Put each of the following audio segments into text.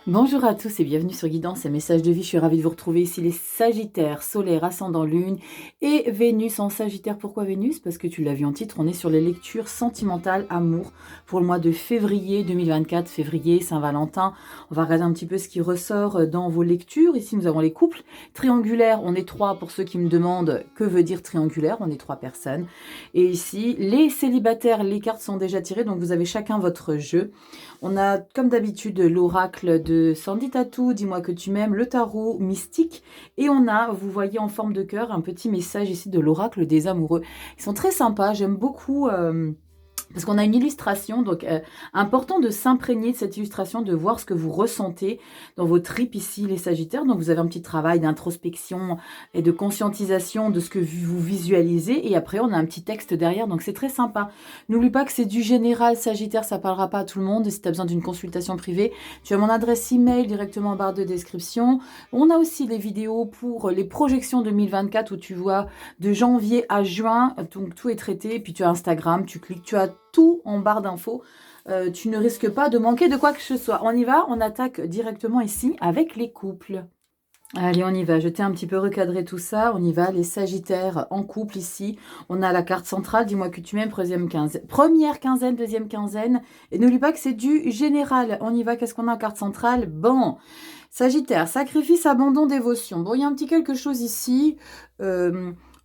Bonjour à tous et bienvenue sur Guidance et Messages de vie. Je suis ravie de vous retrouver ici les Sagittaires, solaire, ascendant lune et Vénus en Sagittaire. Pourquoi Vénus? Parce que tu l'as vu en titre, on est sur les lectures sentimentales, amour pour le mois de février 2024, février, Saint-Valentin. On va regarder un petit peu ce qui ressort dans vos lectures. Ici, nous avons les couples triangulaires. On est trois pour ceux qui me demandent que veut dire triangulaire. On est trois personnes. Et ici, les célibataires, les cartes sont déjà tirées, donc vous avez chacun votre jeu. On a, comme d'habitude, l'oracle de Sandy Tattoo, dis-moi que tu m'aimes, le tarot mystique. Et on a, vous voyez en forme de cœur, un petit message ici de l'oracle des amoureux. Ils sont très sympas, j'aime beaucoup... parce qu'on a une illustration, donc important de s'imprégner de cette illustration, de voir ce que vous ressentez dans vos tripes ici, les Sagittaires. Donc vous avez un petit travail d'introspection et de conscientisation de ce que vous visualisez. Et après, on a un petit texte derrière, donc c'est très sympa. N'oublie pas que c'est du général Sagittaire, ça ne parlera pas à tout le monde. Si tu as besoin d'une consultation privée, tu as mon adresse email directement en barre de description. On a aussi les vidéos pour les projections 2024 où tu vois de janvier à juin, donc tout est traité. Et puis tu as Instagram, tu cliques, tu as tout en barre d'infos. Tu ne risques pas de manquer de quoi que ce soit. On y va, on attaque directement ici avec les couples. Allez, on y va. Je t'ai un petit peu recadré tout ça. On y va, les Sagittaires en couple ici. On a la carte centrale, dis-moi que tu m'aimes, première quinzaine, deuxième quinzaine. Et n'oublie pas que c'est du général. On y va, qu'est-ce qu'on a en carte centrale? Bon, Sagittaire, sacrifice, abandon, dévotion. Bon, il y a un petit quelque chose ici.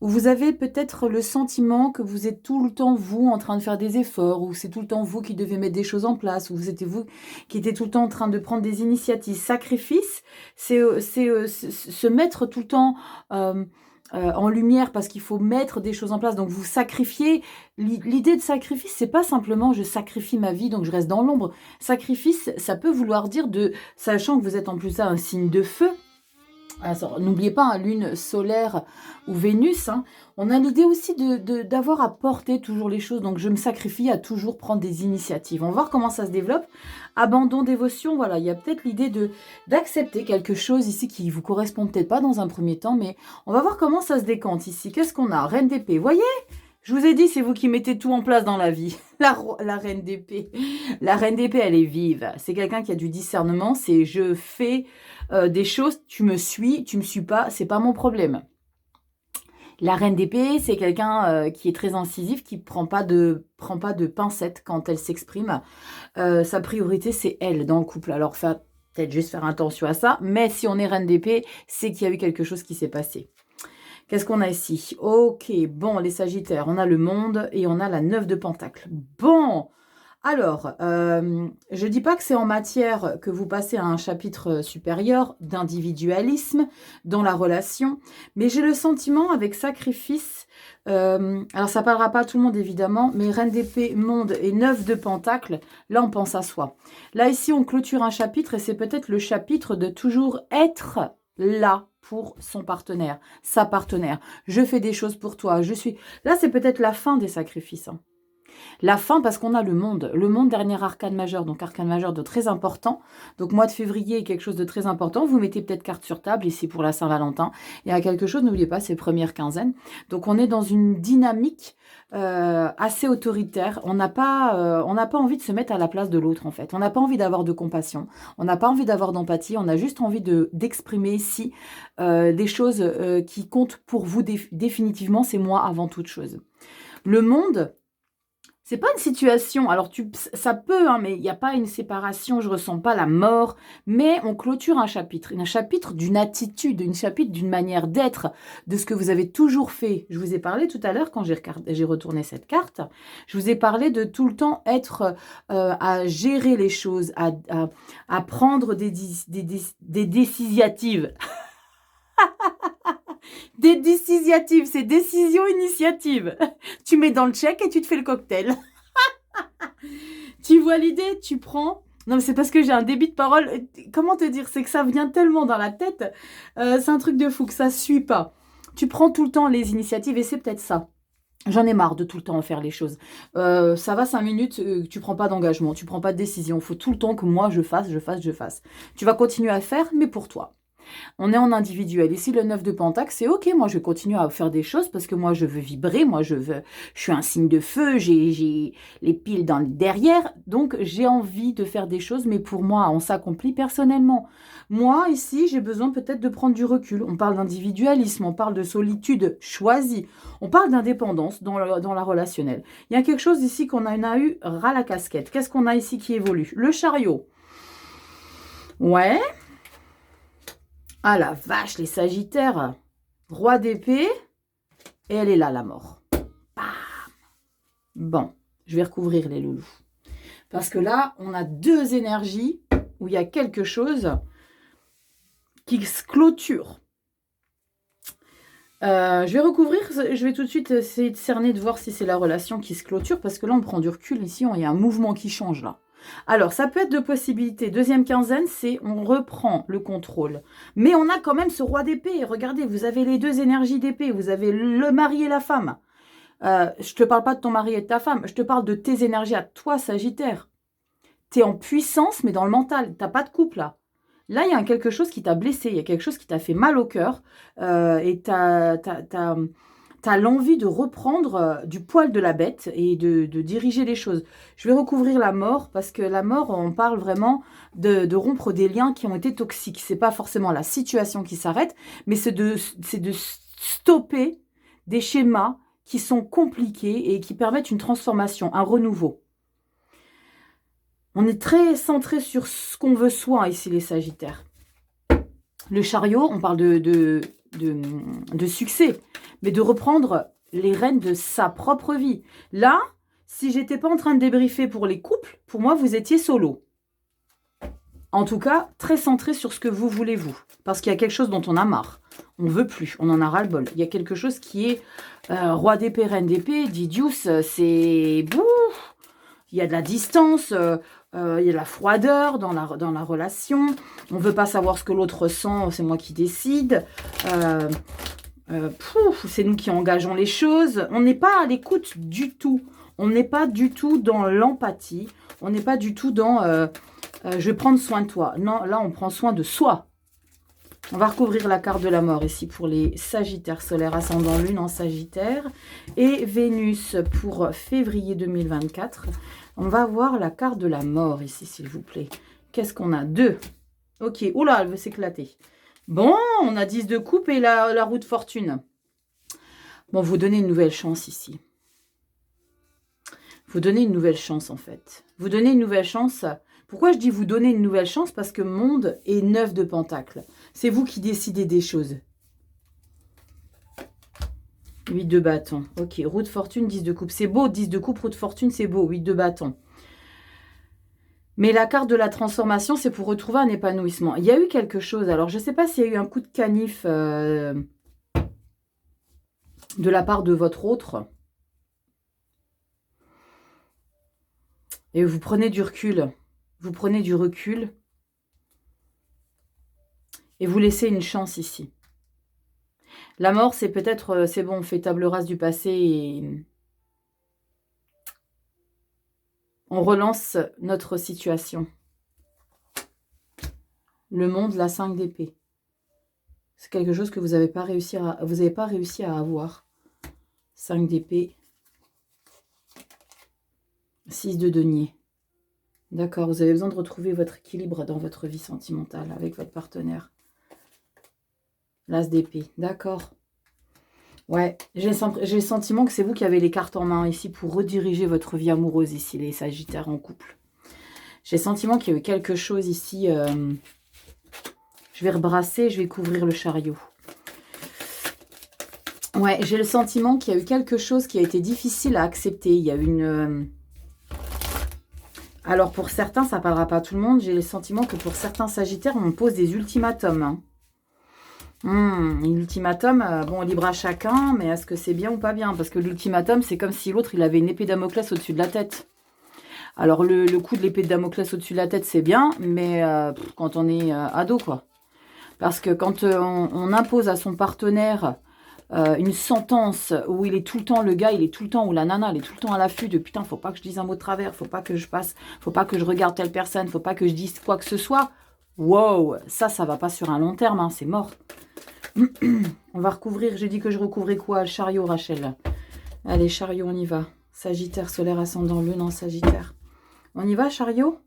Où vous avez peut-être le sentiment que vous êtes tout le temps, vous, en train de faire des efforts, ou c'est tout le temps vous qui devez mettre des choses en place, ou c'était vous qui étiez tout le temps en train de prendre des initiatives. Sacrifice, c'est se mettre tout le temps en lumière parce qu'il faut mettre des choses en place. Donc vous sacrifiez. L'idée de sacrifice, c'est pas simplement je sacrifie ma vie, donc je reste dans l'ombre. Sacrifice, ça peut vouloir dire sachant que vous êtes en plus ça un signe de feu. N'oubliez pas, lune solaire ou Vénus, on a l'idée aussi d'avoir à porter toujours les choses. Donc, je me sacrifie à toujours prendre des initiatives. On va voir comment ça se développe. Abandon, dévotion, voilà. Il y a peut-être l'idée d'accepter quelque chose ici qui ne vous correspond peut-être pas dans un premier temps. Mais on va voir comment ça se décante ici. Qu'est-ce qu'on a? Reine d'épée. Voyez? Je vous ai dit, c'est vous qui mettez tout en place dans la vie. La reine d'épée. La reine d'épée, elle est vive. C'est quelqu'un qui a du discernement. C'est je fais des choses, tu me suis pas, c'est pas mon problème. La reine d'épée, c'est quelqu'un qui est très incisif, qui prend pas de pincettes quand elle s'exprime. Sa priorité, c'est elle dans le couple. Alors, peut-être juste faire attention à ça. Mais si on est reine d'épée, c'est qu'il y a eu quelque chose qui s'est passé. Qu'est-ce qu'on a ici? Ok, bon, les Sagittaires, on a le monde et on a la 9 de Pentacle. Bon, alors, je ne dis pas que c'est en matière que vous passez à un chapitre supérieur d'individualisme dans la relation, mais j'ai le sentiment avec sacrifice, alors ça ne parlera pas à tout le monde évidemment, mais reine d'épée, monde et 9 de Pentacle, là on pense à soi. Là ici on clôture un chapitre et c'est peut-être le chapitre de toujours être là pour son partenaire, sa partenaire. Je fais des choses pour toi, je suis... Là c'est peut-être la fin des sacrifices. La fin parce qu'on a le monde dernier arcane majeur, donc arcane majeur de très important. Donc mois de février est quelque chose de très important. Vous mettez peut-être carte sur table ici pour la Saint-Valentin. Il y a quelque chose, n'oubliez pas, c'est première quinzaine. Donc on est dans une dynamique assez autoritaire. On n'a pas envie de se mettre à la place de l'autre en fait. On n'a pas envie d'avoir de compassion. On n'a pas envie d'avoir d'empathie. On a juste envie d'exprimer ici des choses qui comptent pour vous définitivement. C'est moi avant toute chose. Le monde... C'est pas une situation, alors ça peut, mais il n'y a pas une séparation, je ressens pas la mort, mais on clôture un chapitre d'une attitude, un chapitre d'une manière d'être, de ce que vous avez toujours fait. Je vous ai parlé tout à l'heure quand j'ai retourné cette carte, je vous ai parlé de tout le temps être à gérer les choses, à prendre des décisiatives. Des décisiatives, c'est décision initiative. Tu mets dans le chèque et tu te fais le cocktail. Tu vois l'idée, tu prends... Non, mais c'est parce que j'ai un débit de parole. Comment te dire? C'est que ça vient tellement dans la tête. C'est un truc de fou que ça ne suit pas. Tu prends tout le temps les initiatives et c'est peut-être ça. J'en ai marre de tout le temps faire les choses. Ça va 5 minutes, tu prends pas d'engagement, tu prends pas de décision. Il faut tout le temps que moi je fasse. Tu vas continuer à faire, mais pour toi. On est en individuel. Ici, le 9 de Pentacle, c'est ok, moi je continue à faire des choses parce que moi je veux vibrer, je suis un signe de feu, j'ai les piles dans le derrière, donc j'ai envie de faire des choses, mais pour moi, on s'accomplit personnellement. Moi, ici, j'ai besoin peut-être de prendre du recul. On parle d'individualisme, on parle de solitude choisie, on parle d'indépendance dans la relationnelle. Il y a quelque chose ici qu'on a eu ras la casquette. Qu'est-ce qu'on a ici qui évolue? Le chariot. Ouais. Ah la vache, les Sagittaires. Roi d'épée. Et elle est là, la mort. Bam. Bon, je vais recouvrir les loulous. Parce que là, on a deux énergies où il y a quelque chose qui se clôture. Je vais recouvrir, je vais tout de suite essayer de cerner, de voir si c'est la relation qui se clôture, parce que là, on prend du recul. Ici, il y a un mouvement qui change, là. Alors, ça peut être deux possibilités. Deuxième quinzaine, c'est on reprend le contrôle. Mais on a quand même ce roi d'épée. Regardez, vous avez les deux énergies d'épée. Vous avez le mari et la femme. Je ne te parle pas de ton mari et de ta femme. Je te parle de tes énergies à toi, Sagittaire. Tu es en puissance, mais dans le mental. Tu n'as pas de couple, là. Là, il y a quelque chose qui t'a blessé. Il y a quelque chose qui t'a fait mal au cœur. Et tu as l'envie de reprendre du poil de la bête et de diriger les choses. Je vais recouvrir la mort parce que la mort, on parle vraiment de rompre des liens qui ont été toxiques. Ce n'est pas forcément la situation qui s'arrête, mais c'est de stopper des schémas qui sont compliqués et qui permettent une transformation, un renouveau. On est très centré sur ce qu'on veut soi ici, les Sagittaires. Le chariot, on parle de succès, mais de reprendre les rênes de sa propre vie. Là, si j'étais pas en train de débriefer pour les couples, pour moi, vous étiez solo. En tout cas, très centré sur ce que vous voulez, vous. Parce qu'il y a quelque chose dont on a marre. On veut plus, on en a ras-le-bol. Il y a quelque chose qui est roi d'épée, reine d'épée, Didius, c'est... Il y a de la distance, il y a de la froideur dans la relation. On ne veut pas savoir ce que l'autre ressent, c'est moi qui décide. C'est nous qui engageons les choses. On n'est pas à l'écoute du tout. On n'est pas du tout dans l'empathie. On n'est pas du tout dans je vais prendre soin de toi. Non, là, on prend soin de soi. On va recouvrir la carte de la mort ici pour les Sagittaires solaires, ascendant lune en Sagittaire. Et Vénus pour février 2024. On va voir la carte de la mort ici, s'il vous plaît. Qu'est-ce qu'on a? 2. Ok. Oula, elle veut s'éclater. Bon, on a 10 de coupe et la roue de fortune. Bon, vous donnez une nouvelle chance ici. Vous donnez une nouvelle chance, en fait. Vous donnez une nouvelle chance. Pourquoi je dis vous donnez une nouvelle chance? Parce que monde est 9 de Pentacle. C'est vous qui décidez des choses. 8 de bâton. Ok, roue de fortune, 10 de coupe. C'est beau, 10 de coupe, roue de fortune, c'est beau. 8 de bâton. Mais la carte de la transformation, c'est pour retrouver un épanouissement. Il y a eu quelque chose. Alors, je ne sais pas s'il y a eu un coup de canif de la part de votre autre. Et vous prenez du recul. Vous prenez du recul. Et vous laissez une chance ici. La mort, c'est peut-être, c'est bon, on fait table rase du passé et on relance notre situation. Le monde, la 5 d'épée. C'est quelque chose que vous n'avez pas réussi à avoir. 5 d'épée. 6 de denier. D'accord, vous avez besoin de retrouver votre équilibre dans votre vie sentimentale avec votre partenaire. L'as d'épée, d'accord. Ouais, j'ai le sentiment que c'est vous qui avez les cartes en main ici pour rediriger votre vie amoureuse ici, les Sagittaires en couple. J'ai le sentiment qu'il y a eu quelque chose ici. Je vais rebrasser, je vais couvrir le chariot. Ouais, j'ai le sentiment qu'il y a eu quelque chose qui a été difficile à accepter. Il y a eu une... Alors pour certains, ça ne parlera pas à tout le monde. J'ai le sentiment que pour certains Sagittaires, on pose des ultimatums. Hein. L'ultimatum, bon, libre à chacun, mais est-ce que c'est bien ou pas bien? Parce que l'ultimatum, c'est comme si l'autre, il avait une épée de Damoclès au-dessus de la tête. Alors, le coup de l'épée de Damoclès au-dessus de la tête, c'est bien, mais quand on est ado, quoi. Parce que quand on impose à son partenaire une sentence où il est tout le temps, le gars, il est tout le temps, ou la nana, elle est tout le temps à l'affût de putain, faut pas que je dise un mot de travers, faut pas que je passe, faut pas que je regarde telle personne, faut pas que je dise quoi que ce soit. Wow, ça va pas sur un long terme, hein, c'est mort. On va recouvrir, j'ai dit que je recouvrais quoi? Le chariot, Rachel. Allez, chariot, on y va. Sagittaire, solaire, ascendant, lune en Sagittaire. On y va, chariot?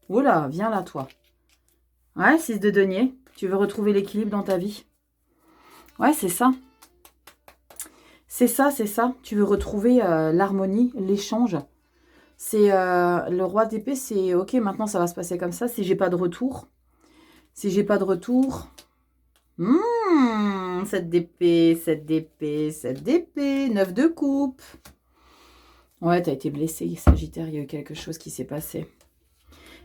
Oula, viens là, toi. Ouais, 6 de denier. Tu veux retrouver l'équilibre dans ta vie? Ouais, c'est ça. C'est ça, c'est ça. Tu veux retrouver l'harmonie, l'échange. C'est le roi d'épée, c'est ok, maintenant ça va se passer comme ça. Si j'ai pas de retour, si j'ai pas de retour, cette d'épée, cette d'épée, cette d'épée, 9 de coupe. Ouais, t'as été blessé, Sagittaire, il y a eu quelque chose qui s'est passé.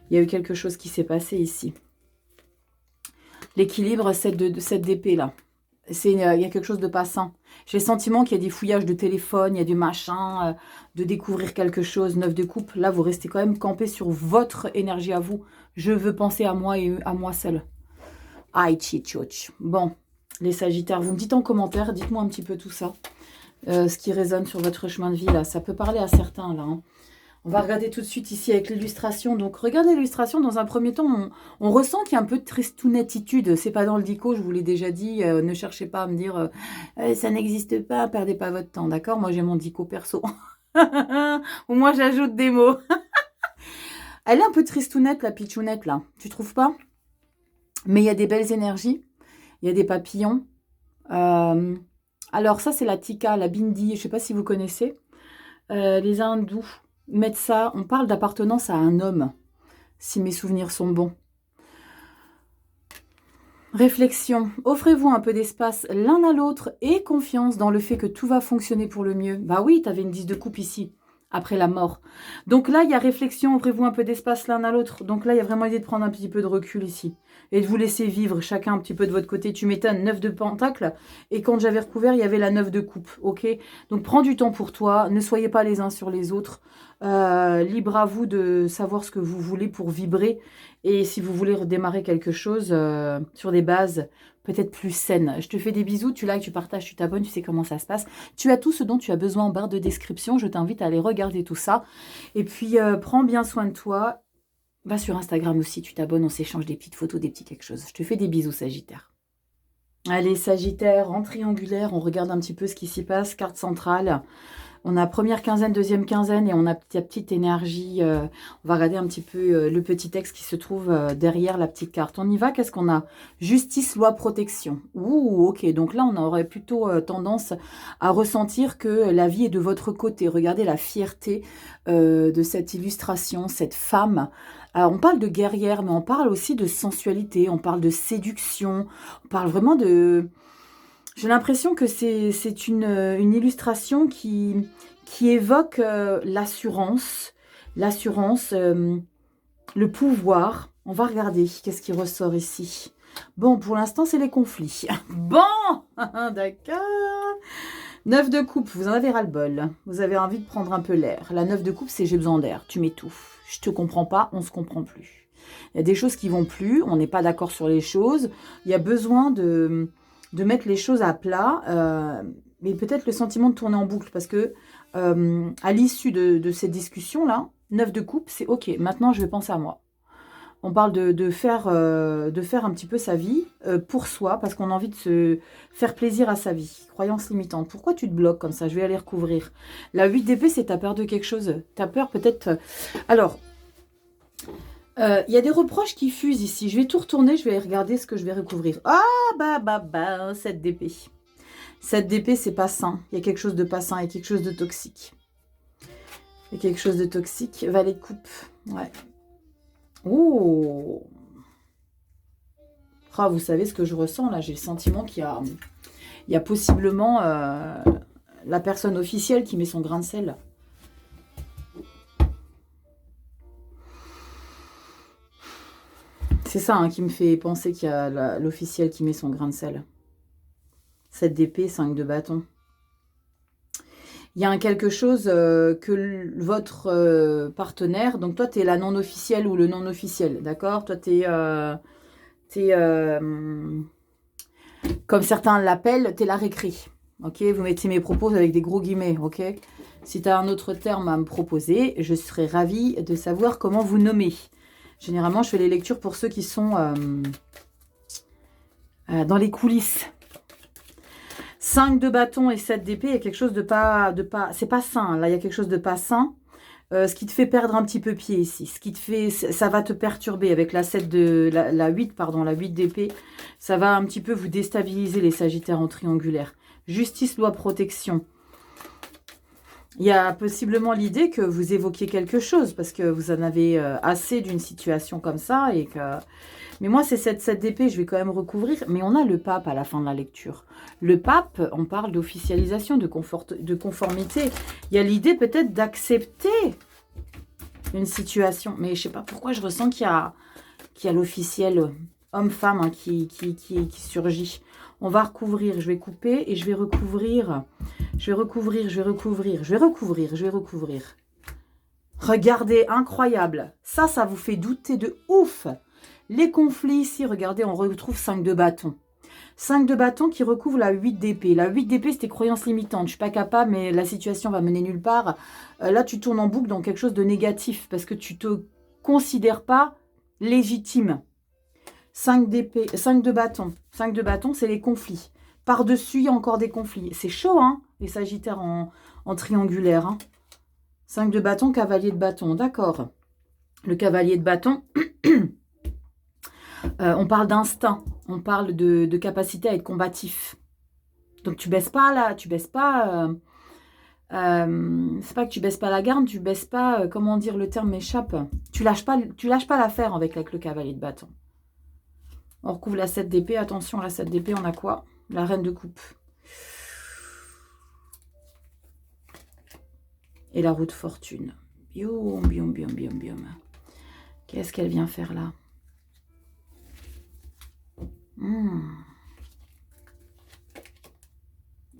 Il y a eu quelque chose qui s'est passé ici. L'équilibre, cette d'épée là. Il y a quelque chose de pas sain. J'ai le sentiment qu'il y a des fouillages de téléphone, il y a du machin, de découvrir quelque chose, 9 de coupe. Là, vous restez quand même campé sur votre énergie à vous. Je veux penser à moi et à moi seul. Aïe, chichoch. Bon, les Sagittaires, vous me dites en commentaire, dites-moi un petit peu tout ça. Ce qui résonne sur votre chemin de vie, là. Ça peut parler à certains, là. Hein. On va regarder tout de suite ici avec l'illustration. Donc, regardez l'illustration. Dans un premier temps, on ressent qu'il y a un peu de tristounattitude. C'est pas dans le dico, je vous l'ai déjà dit. Ne cherchez pas à me dire ça n'existe pas, perdez pas votre temps, d'accord? Moi, j'ai mon dico perso. Ou moi, j'ajoute des mots. Elle est un peu tristounette, la pitchounette, là. Tu trouves pas? Mais il y a des belles énergies. Il y a des papillons. Alors, ça, c'est la tika, la bindi. Je sais pas si vous connaissez. Les hindous mettre ça, on parle d'appartenance à un homme, si mes souvenirs sont bons. Réflexion, offrez-vous un peu d'espace l'un à l'autre et confiance dans le fait que tout va fonctionner pour le mieux. Bah oui, tu avais une 10 de coupe ici, après la mort. Donc là, il y a réflexion, offrez-vous un peu d'espace l'un à l'autre. Donc là, il y a vraiment l'idée de prendre un petit peu de recul ici. Et de vous laisser vivre chacun un petit peu de votre côté. Tu m'étonnes, 9 de pentacle. Et quand j'avais recouvert, il y avait la 9 de coupe. Ok? Donc prends du temps pour toi. Ne soyez pas les uns sur les autres. Libre à vous de savoir ce que vous voulez pour vibrer. Et si vous voulez redémarrer quelque chose sur des bases peut-être plus saines. Je te fais des bisous. Tu likes, tu partages, tu t'abonnes. Tu sais comment ça se passe. Tu as tout ce dont tu as besoin en barre de description. Je t'invite à aller regarder tout ça. Et puis, prends bien soin de toi. Va sur Instagram aussi, tu t'abonnes, on s'échange des petites photos, des petits quelque chose. Je te fais des bisous, Sagittaire. Allez, Sagittaire, en triangulaire, on regarde un petit peu ce qui s'y passe. Carte centrale. On a première quinzaine, deuxième quinzaine et on a la petite énergie. On va regarder un petit peu le petit texte qui se trouve derrière la petite carte. On y va, qu'est-ce qu'on a? Justice, loi, protection. Ouh, ok, donc là on aurait plutôt tendance à ressentir que la vie est de votre côté. Regardez la fierté de cette illustration, cette femme. Alors, on parle de guerrière, mais on parle aussi de sensualité, on parle de séduction, on parle vraiment de... J'ai l'impression que c'est une illustration qui évoque l'assurance, le pouvoir. On va regarder qu'est-ce qui ressort ici. Bon, pour l'instant, c'est les conflits. Bon, d'accord. 9 de coupe, vous en avez ras-le-bol. Vous avez envie de prendre un peu l'air. La 9 de coupe, c'est j'ai besoin d'air. Tu m'étouffes. Je te comprends pas, on se comprend plus. Il y a des choses qui vont plus, on n'est pas d'accord sur les choses. Il y a besoin de mettre les choses à plat, mais peut-être le sentiment de tourner en boucle, parce que à l'issue de cette discussion-là, 9 de coupe, c'est ok, maintenant je vais penser à moi. On parle de faire un petit peu sa vie pour soi, parce qu'on a envie de se faire plaisir à sa vie. Croyance limitante. Pourquoi tu te bloques comme ça? Je vais aller recouvrir. La 8 d'épée, c'est t'as peur de quelque chose. T'as peur peut-être... Alors... Il y a des reproches qui fusent ici. Je vais tout retourner, je vais regarder ce que je vais recouvrir. Ah, bah, 7 d'épée. 7 d'épée, c'est pas sain. Il y a quelque chose de pas sain, il y a quelque chose de toxique. Il y a quelque chose de toxique. Valet de coupe. Ouais. Oh. Ah, vous savez ce que je ressens là? J'ai le sentiment qu'il y a possiblement la personne officielle qui met son grain de sel. C'est ça hein, qui me fait penser qu'il y a l'officiel qui met son grain de sel. 7 d'épée, 5 de bâton. Il y a quelque chose que votre partenaire... Donc toi, tu es la non-officielle ou le non-officiel, d'accord? Toi, tu es... comme certains l'appellent, tu es la récré. Ok, vous mettez mes propos avec des gros guillemets, ok? Si tu as un autre terme à me proposer, je serais ravie de savoir comment vous nommer. Généralement, je fais les lectures pour ceux qui sont dans les coulisses. 5 de bâton et 7 d'épée, il y a quelque chose de pas c'est pas sain, là, il y a quelque chose de pas sain. Ce qui te fait perdre un petit peu pied ici. Ce qui te fait, ça va te perturber avec la 7 de la 8, pardon, la 8 d'épée. Ça va un petit peu vous déstabiliser les Sagittaires en triangulaire. Justice, loi, protection. Il y a possiblement l'idée que vous évoquiez quelque chose parce que vous en avez assez d'une situation comme ça et que... Mais moi, c'est cette 7 d'épée, je vais quand même recouvrir. Mais on a le pape à la fin de la lecture. Le pape, on parle d'officialisation, de conformité. Il y a l'idée peut-être d'accepter une situation. Mais je ne sais pas pourquoi je ressens qu'il y a l'officiel homme-femme hein, qui surgit. On va recouvrir, je vais couper et je vais recouvrir. Je vais recouvrir. Regardez, incroyable. Ça vous fait douter de ouf. Les conflits ici, regardez, on retrouve 5 de bâton. 5 de bâton qui recouvre la 8 d'épée. La 8 d'épée, c'était croyance limitante. Je ne suis pas capable, mais la situation va mener nulle part. Là, tu tournes en boucle dans quelque chose de négatif parce que tu ne te considères pas légitime. 5 d'épée, 5 de bâton. 5 de bâton, c'est les conflits. Par-dessus, il y a encore des conflits. C'est chaud, hein, les Sagittaires en triangulaire. Hein. 5 de bâton, cavalier de bâton. D'accord. Le cavalier de bâton... on parle d'instinct, on parle de capacité à être combatif. Donc tu baisses pas là, tu baisses pas. C'est pas que tu baisses pas la garde, tu baisses pas. Comment dire, le terme m'échappe. Tu lâches pas l'affaire avec le cavalier de bâton. On recouvre la 7 d'épée. Attention, la 7 d'épée, on a quoi? La reine de coupe. Et la roue de fortune. Biom, biom, biom, biom, biom. Qu'est-ce qu'elle vient faire là?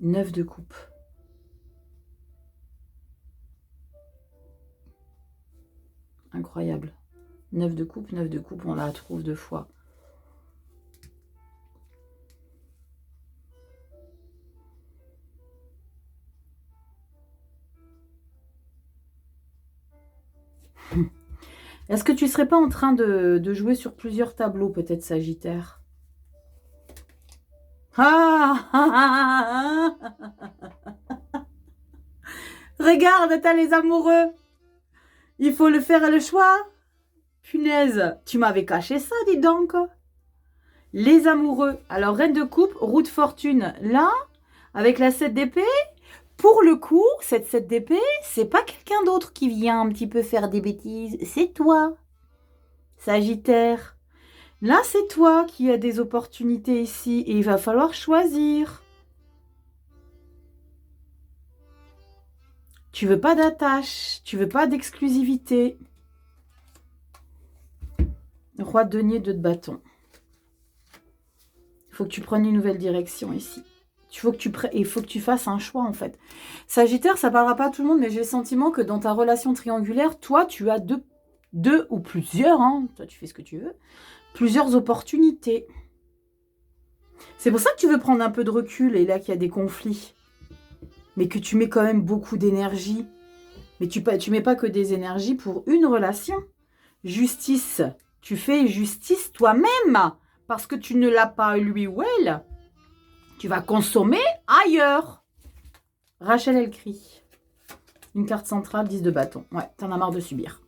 9 de coupe. Incroyable. 9 de coupe, on la trouve 2 fois. Est-ce que tu ne serais pas en train de jouer sur plusieurs tableaux, peut-être, Sagittaire? Regarde, t'as les amoureux. Il faut le faire le choix. Punaise, tu m'avais caché ça, dis donc. Les amoureux. Alors, reine de coupe, roue de fortune. Là, avec la 7 d'épée, pour le coup, cette 7 d'épée, c'est pas quelqu'un d'autre qui vient un petit peu faire des bêtises. C'est toi, Sagittaire. Là, c'est toi qui as des opportunités ici et il va falloir choisir. Tu veux pas d'attache, tu veux pas d'exclusivité. Roi de denier, 2 de bâton. Il faut que tu prennes une nouvelle direction ici. Il faut que tu fasses un choix en fait. Sagittaire, ça parlera pas à tout le monde, mais j'ai le sentiment que dans ta relation triangulaire, toi, tu as deux ou plusieurs, hein, toi tu fais ce que tu veux, plusieurs opportunités. C'est pour ça que tu veux prendre un peu de recul et là qu'il y a des conflits. Mais que tu mets quand même beaucoup d'énergie. Mais tu mets pas que des énergies pour une relation. Justice, tu fais justice toi-même parce que tu ne l'as pas lui ou elle. Tu vas consommer ailleurs. Rachel, elle crie. Une carte centrale, 10 de bâton. Ouais, t'en as marre de subir.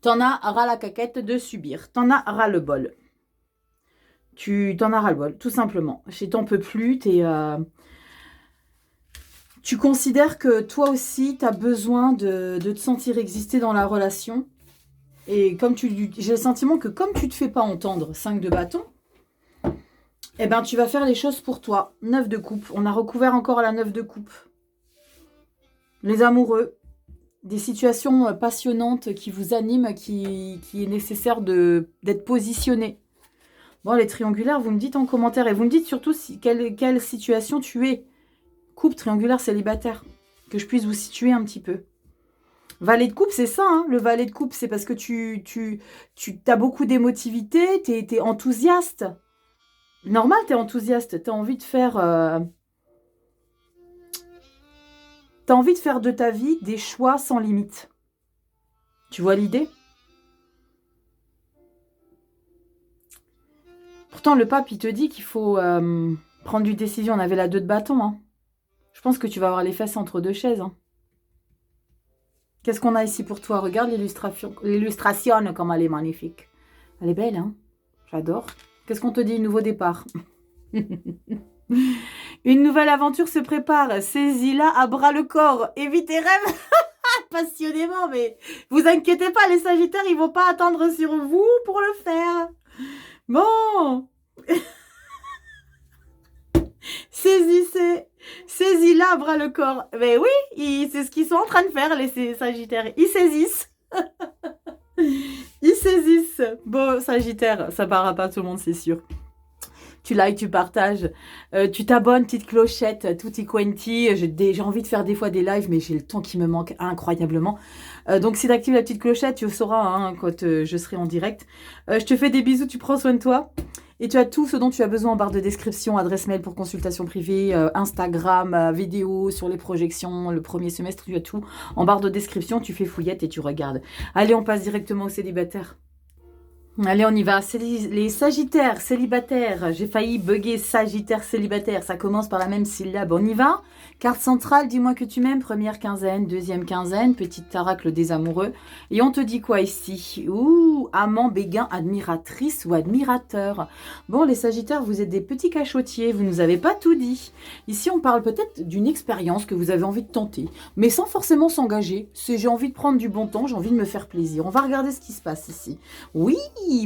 T'en as ras la caquette de subir. T'en as ras le bol. Tu t'en as ras le bol, tout simplement. T'en peux plus, tu considères que toi aussi, tu as besoin de te sentir exister dans la relation. Et comme j'ai le sentiment que comme tu ne te fais pas entendre 5 de bâton, eh ben, tu vas faire les choses pour toi. 9 de coupe. On a recouvert encore la 9 de coupe. Les amoureux. Des situations passionnantes qui vous animent, qui est nécessaire d'être positionné. Bon, les triangulaires, vous me dites en commentaire. Et vous me dites surtout quelle situation tu es. Coupe, triangulaire, célibataire. Que je puisse vous situer un petit peu. Valet de coupe, c'est ça. Hein, le valet de coupe, c'est parce que tu as beaucoup d'émotivité. Tu es enthousiaste. Normal, tu es enthousiaste. Tu as envie de faire... T'as envie de faire de ta vie des choix sans limite. Tu vois l'idée? Pourtant, le pape, il te dit qu'il faut prendre une décision. On avait la 2 de bâton. Hein. Je pense que tu vas avoir les fesses entre 2 chaises. Hein. Qu'est-ce qu'on a ici pour toi? Regarde l'illustration, comme elle est magnifique. Elle est belle, hein? J'adore. Qu'est-ce qu'on te dit? Nouveau départ. Une nouvelle aventure se prépare. Saisis-la à bras le corps. Évite tes rêves. Passionnément, mais vous inquiétez pas, les Sagittaires, ils vont pas attendre sur vous pour le faire. Bon. Saisis-la à bras le corps. Mais oui, c'est ce qu'ils sont en train de faire, les Sagittaires. Ils saisissent. Ils saisissent. Bon, Sagittaire, ça parlera pas à tout le monde, c'est sûr. Tu likes, tu partages, tu t'abonnes, petite clochette, tutti quanti. J'ai envie de faire des fois des lives, mais j'ai le temps qui me manque incroyablement. Donc, si tu actives la petite clochette, tu sauras hein, quand je serai en direct. Je te fais des bisous, tu prends soin de toi. Et tu as tout ce dont tu as besoin en barre de description, adresse mail pour consultation privée, Instagram, vidéo sur les projections, le premier semestre, tu as tout. En barre de description, tu fais fouillette et tu regardes. Allez, on passe directement aux célibataires. Allez, on y va. Les Sagittaires célibataires. J'ai failli bugger Sagittaire célibataire. Ça commence par la même syllabe. On y va. Carte centrale, dis-moi que tu m'aimes. Première quinzaine, deuxième quinzaine. Petite taracle des amoureux. Et on te dit quoi ici? Ouh, amant, béguin, admiratrice ou admirateur. Bon, les Sagittaires, vous êtes des petits cachotiers. Vous nous avez pas tout dit. Ici, on parle peut-être d'une expérience que vous avez envie de tenter. Mais sans forcément s'engager. C'est j'ai envie de prendre du bon temps. J'ai envie de me faire plaisir. On va regarder ce qui se passe ici. Oui,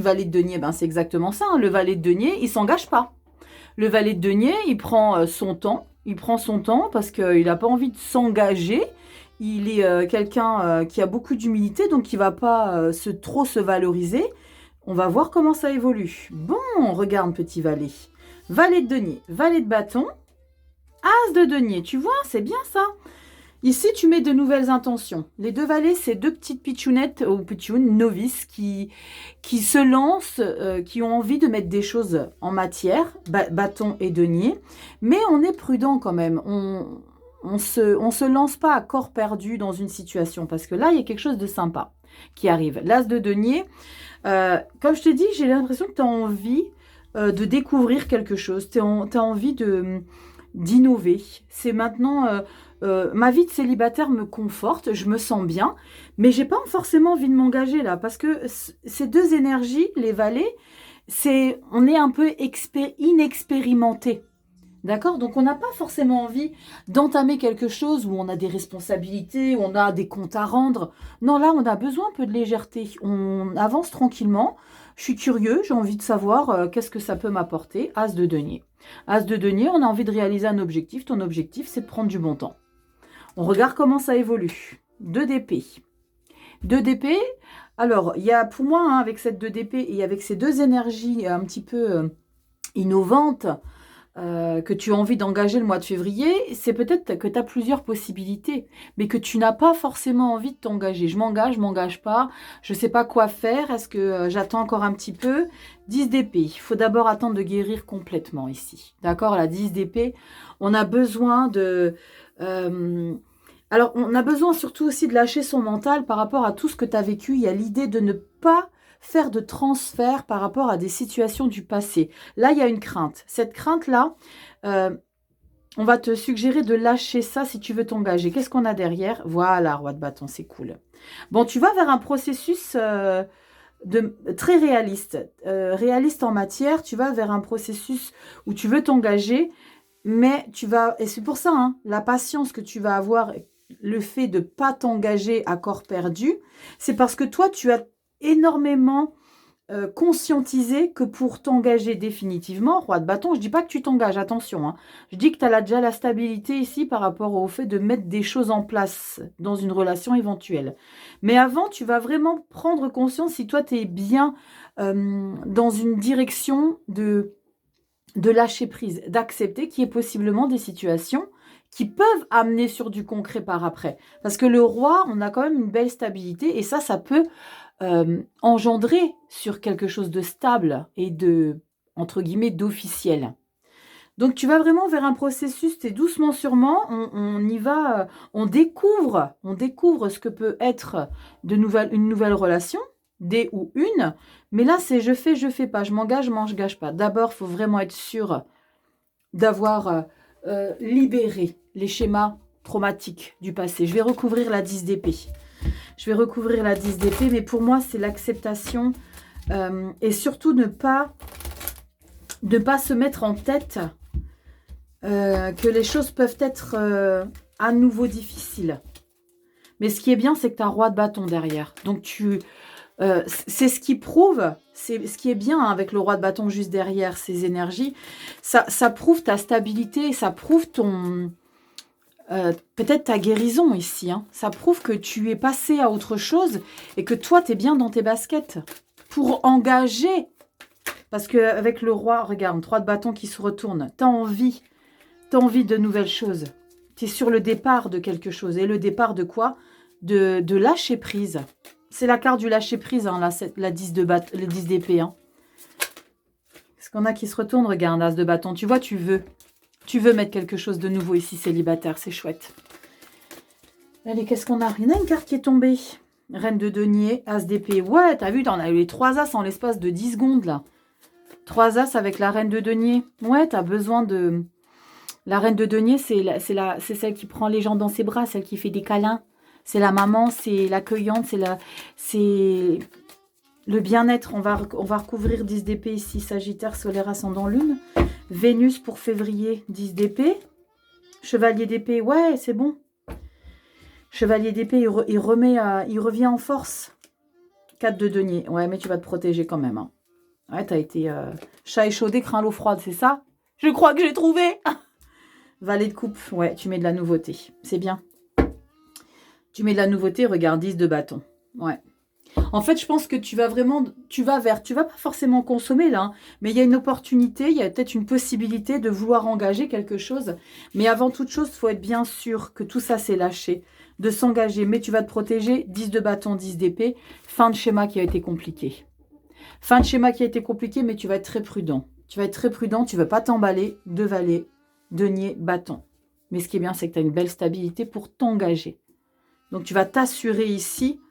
valet de denier, ben c'est exactement ça. Hein. Le valet de denier, il s'engage pas. Le valet de denier, il prend son temps. Il prend son temps parce qu'il n'a pas envie de s'engager. Il est quelqu'un qui a beaucoup d'humilité, donc il ne va pas trop se valoriser. On va voir comment ça évolue. Bon, regarde, petit valet. Valet de denier, valet de bâton, as de denier. Tu vois, c'est bien ça. Ici, tu mets de nouvelles intentions. Les deux valets, c'est deux petites pitchounettes ou pitchounes novices qui se lancent, qui ont envie de mettre des choses en matière, bâton et denier. Mais on est prudent quand même. On se lance pas à corps perdu dans une situation parce que là, il y a quelque chose de sympa qui arrive. L'as de denier, comme je te dis, j'ai l'impression que tu as envie de découvrir quelque chose. Tu as envie d'innover. C'est maintenant... ma vie de célibataire me conforte, je me sens bien, mais j'ai pas forcément envie de m'engager là, parce que ces deux énergies, les valets, on est un peu inexpérimenté. D'accord? Donc, on n'a pas forcément envie d'entamer quelque chose où on a des responsabilités, où on a des comptes à rendre. Non, là, on a besoin un peu de légèreté. On avance tranquillement. Je suis curieux, j'ai envie de savoir qu'est-ce que ça peut m'apporter. As de denier. As de denier, on a envie de réaliser un objectif. Ton objectif, c'est de prendre du bon temps. On regarde comment ça évolue. 2 d'épée. 2 d'épée. Alors, il y a pour moi, hein, avec cette 2 d'épée et avec ces deux énergies un petit peu innovantes, que tu as envie d'engager le mois de février, c'est peut-être que tu as plusieurs possibilités, mais que tu n'as pas forcément envie de t'engager. Je m'engage pas, je ne sais pas quoi faire, est-ce que j'attends encore un petit peu? 10 d'épée, il faut d'abord attendre de guérir complètement ici. D'accord, la 10 d'épée, on a besoin de... alors, on a besoin surtout aussi de lâcher son mental par rapport à tout ce que tu as vécu. Il y a l'idée de ne pas faire de transfert par rapport à des situations du passé. Là, il y a une crainte. Cette crainte-là, on va te suggérer de lâcher ça si tu veux t'engager. Qu'est-ce qu'on a derrière? Voilà, roi de bâton, c'est cool. Bon, tu vas vers un processus très réaliste. Réaliste en matière, tu vas vers un processus où tu veux t'engager, mais tu vas... Et c'est pour ça, hein, la patience que tu vas avoir, le fait de ne pas t'engager à corps perdu, c'est parce que toi, tu as énormément conscientisé que pour t'engager définitivement, roi de bâton, je dis pas que tu t'engages, attention, hein, je dis que tu as déjà la stabilité ici par rapport au fait de mettre des choses en place dans une relation éventuelle. Mais avant, tu vas vraiment prendre conscience si toi, tu es bien dans une direction de lâcher prise, d'accepter qu'il y ait possiblement des situations qui peuvent amener sur du concret par après. Parce que le roi, on a quand même une belle stabilité et ça peut engendrer sur quelque chose de stable et de, entre guillemets, d'officiel. Donc, tu vas vraiment vers un processus, t'es doucement sûrement, on y va, on découvre ce que peut être une nouvelle relation. des ou une. Mais là, c'est je fais pas. Je m'engage pas. D'abord, il faut vraiment être sûr d'avoir libéré les schémas traumatiques du passé. Je vais recouvrir la 10 d'épée. Mais pour moi, c'est l'acceptation et surtout ne pas se mettre en tête que les choses peuvent être à nouveau difficiles. Mais ce qui est bien, c'est que tu as roi de bâton derrière. Donc, c'est ce qui prouve, c'est ce qui est bien avec le roi de bâton juste derrière ces énergies. Ça prouve ta stabilité, ça prouve ton... peut-être ta guérison ici. Hein. Ça prouve que tu es passé à autre chose et que toi, tu es bien dans tes baskets pour engager. Parce qu'avec le roi, regarde, 3 de bâton qui se retourne. Tu as envie de nouvelles choses. Tu es sur le départ de quelque chose. Et le départ de quoi? De lâcher prise. C'est la carte du lâcher prise, hein, la 10 d'épée. Hein. Est-ce qu'on a qui se retourne? Regarde, as de bâton. Tu vois, tu veux mettre quelque chose de nouveau ici, célibataire. C'est chouette. Allez, qu'est-ce qu'on a? Il y en a une carte qui est tombée. Reine de denier, as d'épée. Ouais, t'as vu, t'en as eu les 3 as en l'espace de 10 secondes, là. 3 as avec la reine de denier. Ouais, t'as besoin de... La reine de denier, c'est celle qui prend les gens dans ses bras, celle qui fait des câlins. C'est la maman, c'est l'accueillante, c'est le bien-être. On va recouvrir 10 d'épée ici, Sagittaire, solaire, ascendant, lune. Vénus pour février, 10 d'épée. Chevalier d'épée, ouais, c'est bon. Chevalier d'épée, il revient en force. 4 de denier. Ouais, mais tu vas te protéger quand même. Hein. Ouais, t'as été chat échaudé, craint l'eau froide, c'est ça? Je crois que j'ai trouvé. Valet de coupe. Ouais, tu mets de la nouveauté. C'est bien. Tu mets de la nouveauté, regarde, 10 de bâton. Ouais. En fait, je pense que tu vas pas forcément consommer là, hein, mais il y a une opportunité, il y a peut-être une possibilité de vouloir engager quelque chose. Mais avant toute chose, il faut être bien sûr que tout ça c'est lâché, de s'engager. Mais tu vas te protéger, 10 de bâton, 10 d'épée. Fin de schéma qui a été compliqué. Fin de schéma qui a été compliqué, mais tu vas être très prudent. Tu ne vas pas t'emballer, de valet, denier, bâton. Mais ce qui est bien, c'est que tu as une belle stabilité pour t'engager. Donc, tu vas t'assurer ici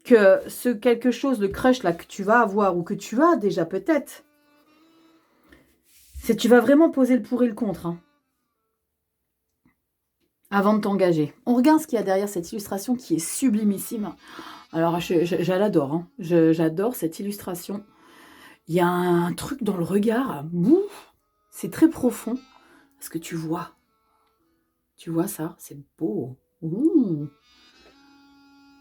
que quelque chose, le crush là que tu vas avoir ou que tu as déjà peut-être, c'est tu vas vraiment poser le pour et le contre hein, avant de t'engager. On regarde ce qu'il y a derrière cette illustration qui est sublimissime. Alors, je l'adore. Hein. J'adore cette illustration. Il y a un truc dans le regard. C'est très profond. Parce que tu vois. Tu vois ça? C'est beau. Ouh.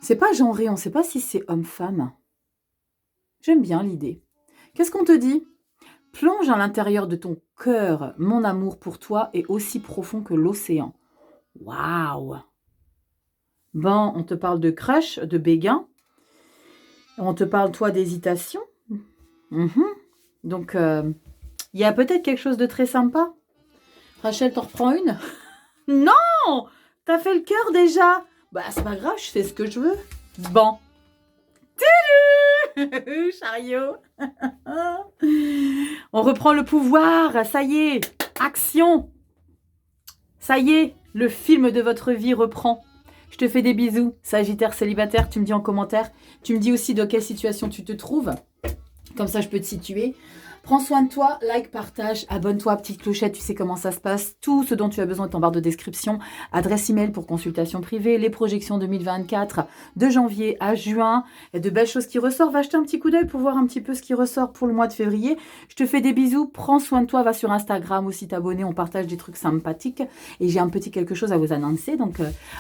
C'est pas genré. On ne sait pas si c'est homme-femme. J'aime bien l'idée. Qu'est-ce qu'on te dit? Plonge à l'intérieur de ton cœur. Mon amour pour toi est aussi profond que l'océan. Waouh! Bon, on te parle de crush, de béguin. On te parle, toi, d'hésitation. Donc, il y a peut-être quelque chose de très sympa. Rachel, t'en reprends une? Non! T'as fait le cœur déjà? Bah, c'est pas grave, je fais ce que je veux. Bon. Chariot. On reprend le pouvoir. Ça y est. Action. Ça y est. Le film de votre vie reprend. Je te fais des bisous. Sagittaire, célibataire, tu me dis en commentaire. Tu me dis aussi dans quelle situation tu te trouves. Comme ça, je peux te situer. Prends soin de toi, like, partage, abonne-toi, petite clochette, tu sais comment ça se passe. Tout ce dont tu as besoin est en barre de description. Adresse email pour consultation privée, les projections 2024 de janvier à juin. Il y a de belles choses qui ressortent. Va jeter un petit coup d'œil pour voir un petit peu ce qui ressort pour le mois de février. Je te fais des bisous, prends soin de toi, va sur Instagram aussi t'abonner, on partage des trucs sympathiques. Et j'ai un petit quelque chose à vous annoncer. Donc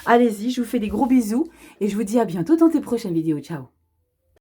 allez-y, je vous fais des gros bisous et je vous dis à bientôt dans tes prochaines vidéos. Ciao!